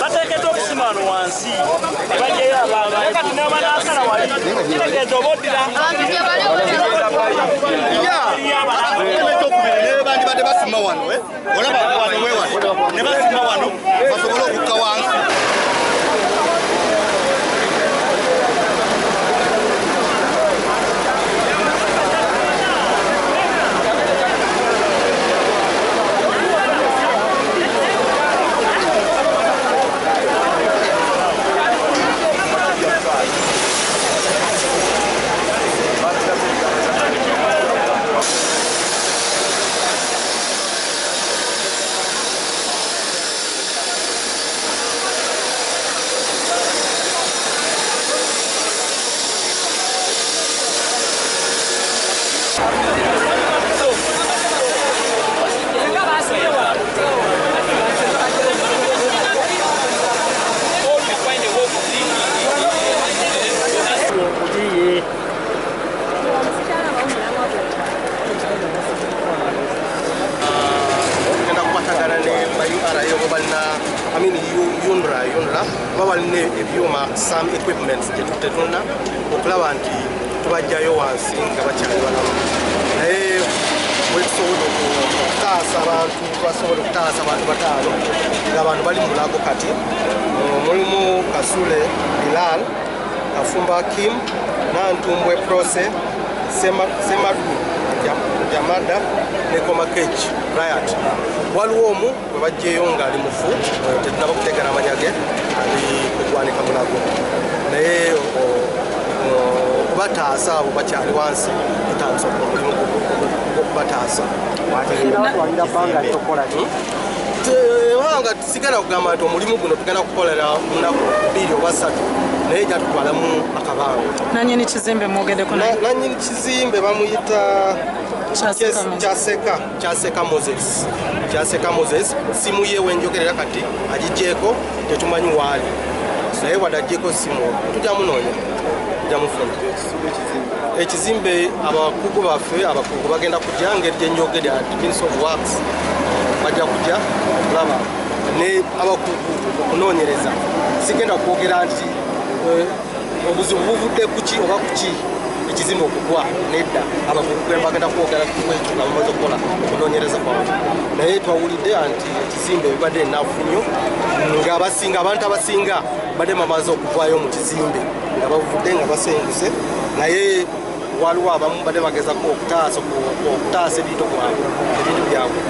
bateekeddwa okusima wano wansi ne bajeyo abantu naye kati n'abanaasala wali kitegeeza obaoddira bandibadde basima wano olaba wano wewano ne basima wano basobole okukka wansi. Some equipment tetuna okulaba nti tubajjayo wansi nga bakyali balamu naye bwetusobola okutaasa abantu twasobola okutaasa abantu bataano ng'abantu bali mu mulago kati mulimu Kasule Bilal, Kafumba Kim, Nantumbwe Prose, Semadu Jamada ne Komakech Riot. Waliwo omu bwe bajjeyo ng'ali mufu tetunaba kuteekera amanya ge ali kugwanika mulago naye okubataasa abo bakyali wansi tutandise omulimu gw'okubataasa. Wanga sigenda kugamba nti omulimu guno tugenda kukolera munaku 2 oba 3 naye jatutwalamu akabanga. Nanyini kizimbe mwogeddeko naye? Nanyini kizimbe bamuyita Kyaseka Moses. Kyaseka Moses simu ye wenjogerera kati agijeeko tetumanyi waali naye wadajjeeko simu tujja munoonya tujja mufuna ekizimbe abakugu baffe abakugu bagenda kujja ngeri gyenjogere Ministry of Works bajja kujja okulaba ne abakugu okunoonyereza sigenda kwogera nti obuzibu buvudde kuki oba kuki ekizimbe okugwa nedda abakugu bagenda kwogera kwekyo nga bamaze okukola okunoonyereza kwabwe naye twawulidde nti ekizimbe bibadde ennafu nnyo ng'abasinga abantu abasinga badde bamaze okuvaayo mu kizimbe nga bavudde nga basenguse naye waliwo abamu badde bagezako okutaasa ebintu byabwe.